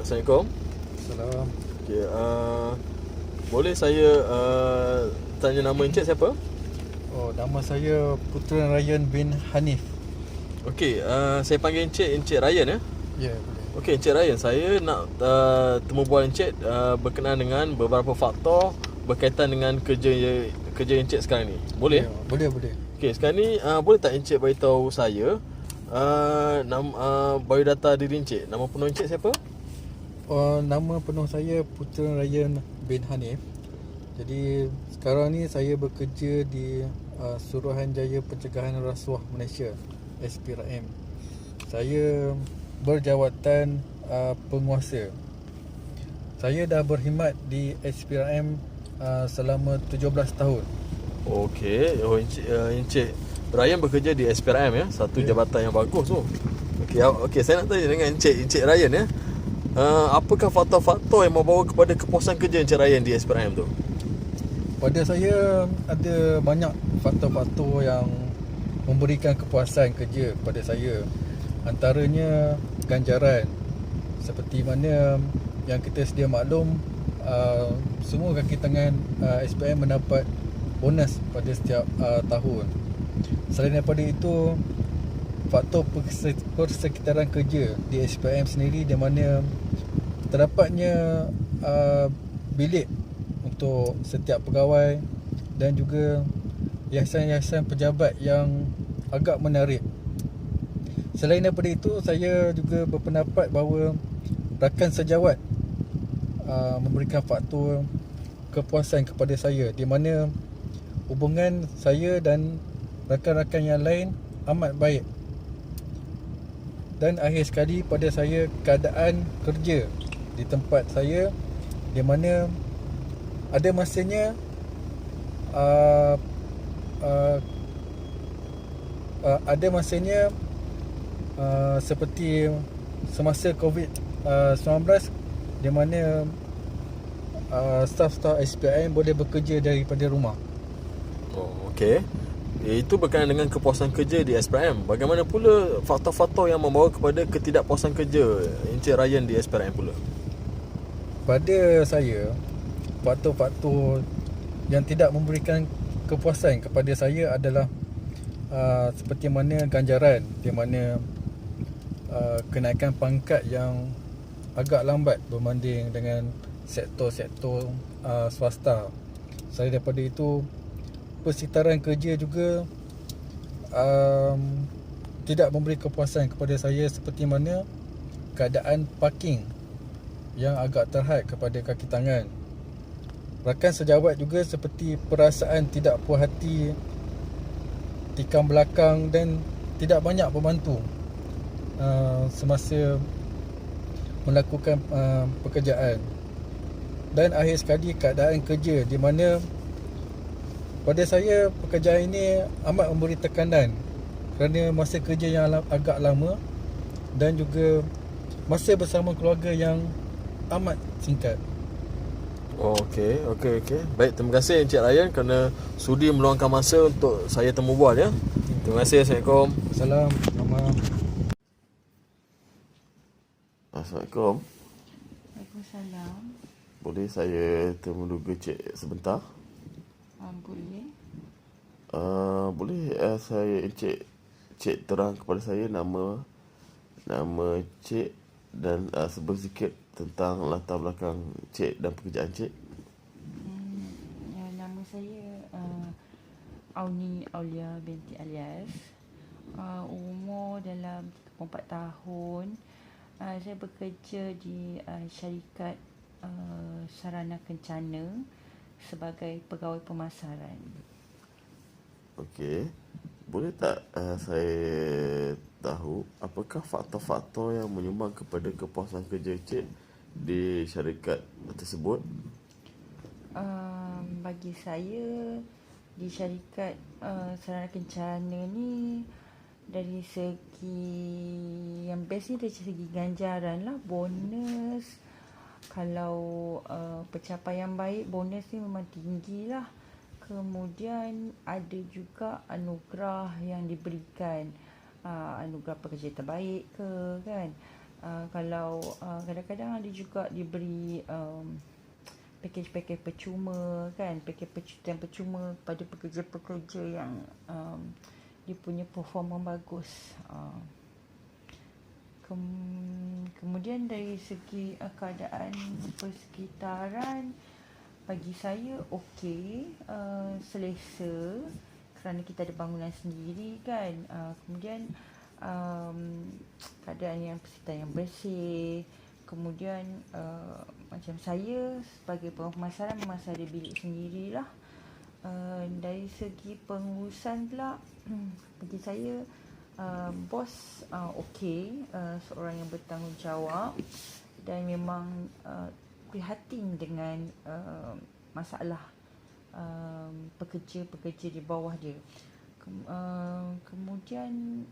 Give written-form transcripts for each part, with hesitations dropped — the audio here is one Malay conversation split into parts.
Assalamualaikum. Salam. Okay, boleh saya tanya nama Encik siapa? Oh, nama saya Putera Ryan bin Hanif. Okey, saya panggil Encik Ryan ya. Ya, boleh. Okey, Encik Ryan, saya nak temu bual Encik berkenaan dengan beberapa faktor berkaitan dengan kerja Encik sekarang ni. Boleh? Ya, boleh. Okey, sekarang ni boleh tak Encik beritahu saya biodata diri Encik? Nama penuh Encik siapa? Oh, nama penuh saya Putera Ryan bin Hanif. Jadi sekarang ni saya bekerja di Suruhanjaya Pencegahan Rasuah Malaysia, SPRM. Saya berjawatan penguasa. Saya dah berkhidmat di SPRM selama 17 tahun. Okey, Encik Ryan bekerja di SPRM ya, satu jabatan yang bagus tu. Okey, saya nak tanya dengan Encik Ryan ya. Apakah faktor-faktor yang membawa kepada kepuasan kerja Encik Ryan di SPRM tu? Pada saya ada banyak faktor-faktor yang memberikan kepuasan kerja kepada saya. Antaranya ganjaran. Seperti mana yang kita sedia maklum, semua kaki tangan SPM mendapat bonus pada setiap tahun. Selain daripada itu, faktor persekitaran kerja di SPM sendiri, di mana terdapatnya bilik untuk setiap pegawai dan juga hiasan-hiasan pejabat yang agak menarik. Selain daripada itu, saya juga berpendapat bahawa rakan sejawat memberikan faktor kepuasan kepada saya, di mana hubungan saya dan rakan-rakan yang lain amat baik. Dan akhir sekali, pada saya, keadaan kerja di tempat saya, di mana ada masanya seperti semasa COVID-19, di mana staf-staf SPM boleh bekerja daripada rumah. Oh, okey. Itu berkaitan dengan kepuasan kerja di SPRM. Bagaimana pula faktor-faktor yang membawa kepada ketidakpuasan kerja Encik Ryan di SPRM pula? Pada saya, faktor-faktor yang tidak memberikan kepuasan kepada saya adalah seperti mana ganjaran, di mana kenaikan pangkat yang agak lambat berbanding dengan sektor-sektor swasta. Selain daripada itu, persekitaran kerja juga tidak memberi kepuasan kepada saya, seperti mana keadaan parking yang agak terhad kepada kaki tangan. Rakan sejawat juga seperti perasaan tidak puas hati, tikam belakang dan tidak banyak membantu semasa melakukan pekerjaan. Dan akhir sekali, keadaan kerja, di mana pada saya pekerjaan ini amat memberi tekanan kerana masa kerja yang agak lama dan juga masa bersama keluarga yang amat singkat. Oh, okey. Baik, terima kasih Encik Ryan kerana sudi meluangkan masa untuk saya temu bual ya. Terima kasih. Assalamualaikum. Salam. Selamat. Assalamualaikum. Waalaikumsalam. Boleh saya temu dulu Cik sebentar? Boleh. Boleh saya Cik terang kepada saya nama Cik dan sebut sikit tentang latar belakang Cik dan pekerjaan Cik. Nama saya Auni Aulia binti Alias. Umur dalam 34 tahun. Saya bekerja di syarikat Sarana Kencana sebagai pegawai pemasaran. Okey. Boleh tak saya tahu apakah faktor-faktor yang menyumbang kepada kepuasan kerja Cik di syarikat tersebut? Bagi saya, di syarikat Sarana Kencana ni, dari segi yang best ni dari segi ganjaran lah, bonus. Kalau pencapaian baik, bonus ni memang tinggi lah. Kemudian ada juga anugerah yang diberikan, anugerah pekerja terbaik ke kan. Kalau kadang-kadang ada juga diberi pakej-pakej percuma kan, pakej percutian percuma kepada pekerja-pekerja yang dia punya performa bagus. Kemudian dari segi keadaan persekitaran, bagi saya okey, selesa kerana kita ada bangunan sendiri kan. Kemudian keadaan yang persekitaran yang bersih. Kemudian macam saya sebagai pemasaran memang saya ada bilik sendirilah. Dari segi pengurusan pula, bagi saya bos okey, seorang yang bertanggungjawab dan memang prihatin dengan masalah pekerja-pekerja di bawah dia. Kemudian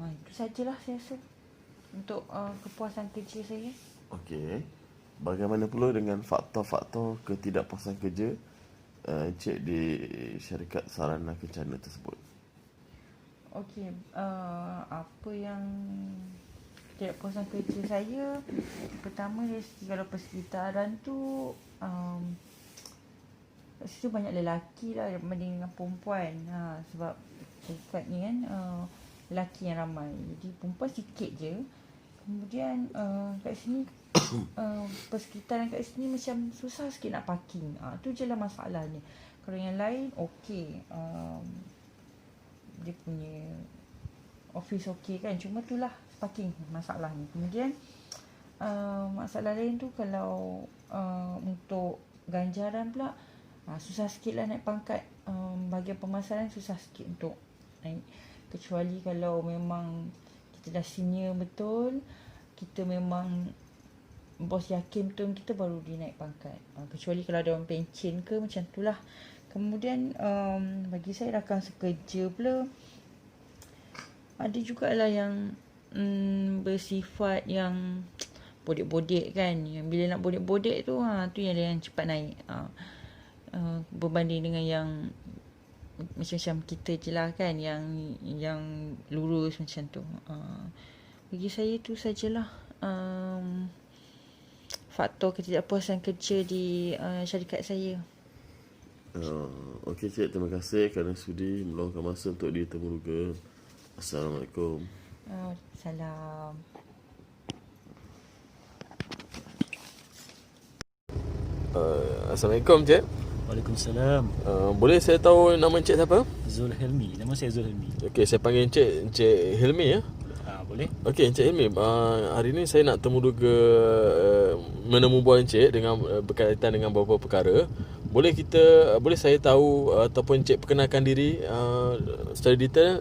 itu sajalah saya rasa untuk kepuasan kerja saya. Okey. Bagaimana pula dengan faktor-faktor ketidakpuasan kerja Encik di syarikat sarana kencana tersebut? Okey, apa yang ketidakpuasan kerja saya, pertama dari segi kalau persekitaran tu situ banyak lelaki lah berbanding dengan perempuan. Sebab syarikat ni kan lelaki yang ramai, jadi perempuan sikit je. Kemudian kat sini persekitaran kat sini macam susah sikit nak parking. Tu je lah masalahnya. Kalau yang lain okey, dia punya office okey kan, cuma tu lah parking masalahnya. Kemudian masalah lain tu kalau untuk ganjaran pula, susah sikit lah naik pangkat. Bahagian pemasaran susah sikit untuk naik, kecuali kalau memang kita dah senior betul, kita memang bos yakin betul kita, baru dia naik pangkat. Kecuali kalau ada orang pencen ke, macam tu lah. Kemudian bagi saya rakan sekerja pula, ada jugalah yang bersifat yang bodek-bodek kan. Yang bila nak bodek-bodek tu, tu yang cepat naik. Berbanding dengan yang macam kita je lah kan, yang lurus macam tu. Bagi saya tu sajalah faktor ketidakpuasan kerja di syarikat saya. Okey Cik, terima kasih kerana sudi meluangkan masa untuk ditemuruga. Assalamualaikum. Salam. Assalamualaikum Cik. Waalaikumsalam. Boleh saya tahu nama Encik siapa? Zul Helmi. Nama saya Zul Helmi. Okey, saya panggil Encik Hilmi ya. Boleh? Okey, Encik Hilmi, hari ni saya nak temuduga menemu bual Encik dengan berkaitan dengan beberapa perkara. Boleh saya tahu ataupun Encik perkenalkan diri secara detail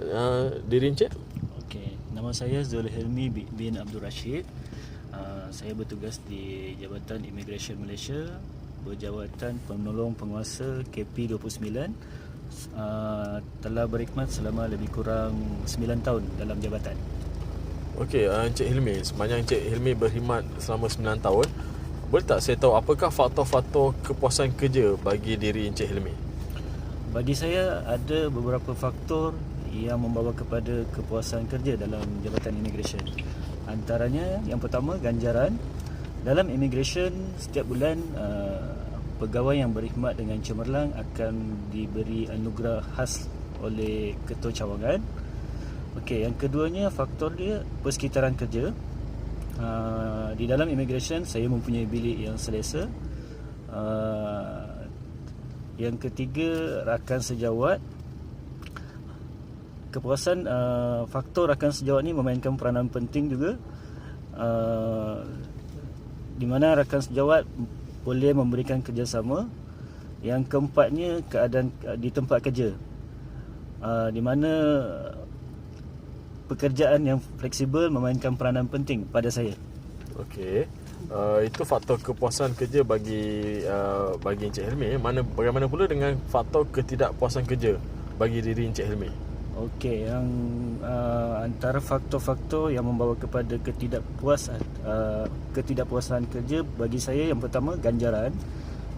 diri Encik? Okey, nama saya Zul Helmi bin Abdul Rashid. Saya bertugas di Jabatan Immigration Malaysia, berjawatan penolong penguasa KP29. Telah berkhidmat selama lebih kurang 9 tahun dalam jabatan. Okey, Encik Hilmi, sepanjang Encik Hilmi berkhidmat selama 9 tahun, boleh tak saya tahu apakah faktor-faktor kepuasan kerja bagi diri Encik Hilmi? Bagi saya ada beberapa faktor yang membawa kepada kepuasan kerja dalam Jabatan Immigration. Antaranya yang pertama, ganjaran. Dalam immigration setiap bulan pegawai yang berkhidmat dengan cemerlang akan diberi anugerah khas oleh ketua cawangan. Okey, yang keduanya faktor dia persekitaran kerja. Di dalam immigration saya mempunyai bilik yang selesa. Yang ketiga, rakan sejawat. Kepuasan faktor rakan sejawat ni memainkan peranan penting juga. Di mana rakan sejawat boleh memberikan kerjasama. Yang keempatnya, keadaan di tempat kerja, di mana pekerjaan yang fleksibel memainkan peranan penting pada saya. Okey, itu faktor kepuasan kerja bagi Encik Hilmi. Bagaimana pula dengan faktor ketidakpuasan kerja bagi diri Encik Hilmi? Okey, yang antara faktor-faktor yang membawa kepada ketidakpuasan kerja bagi saya, yang pertama, ganjaran.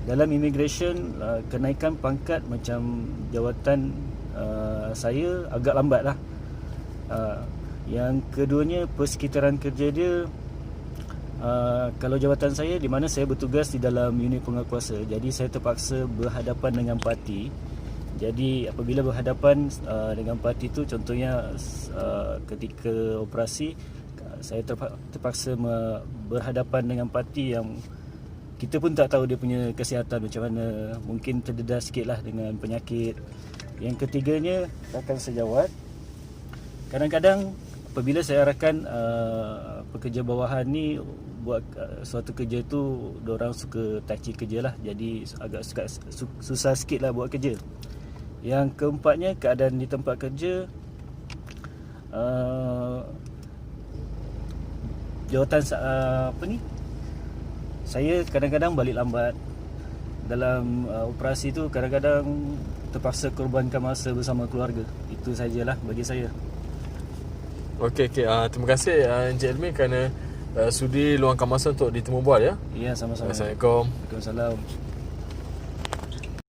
Dalam immigration, kenaikan pangkat macam jawatan saya agak lambat lah. Yang keduanya, persekitaran kerja dia, kalau jabatan saya di mana saya bertugas di dalam unit penguatkuasa, jadi saya terpaksa berhadapan dengan parti. Jadi apabila berhadapan dengan parti tu, contohnya ketika operasi, saya terpaksa berhadapan dengan parti yang kita pun tak tahu dia punya kesihatan macam mana, mungkin terdedah sikit lah dengan penyakit. Yang ketiganya, rakan sejawat. Kadang-kadang apabila saya arahkan pekerja bawahan ni buat suatu kerja tu, diorang suka touchy kerja lah, jadi agak susah sikit lah buat kerja. Yang keempatnya, keadaan di tempat kerja, jawatan saya kadang-kadang balik lambat dalam operasi tu, kadang-kadang terpaksa korbankan masa bersama keluarga. Itu sajalah bagi saya. Okey, terima kasih Encik Elmi kerana sudi luangkan masa untuk ditemu bual ya. Ya, sama-sama. Assalamualaikum. Waalaikumsalam.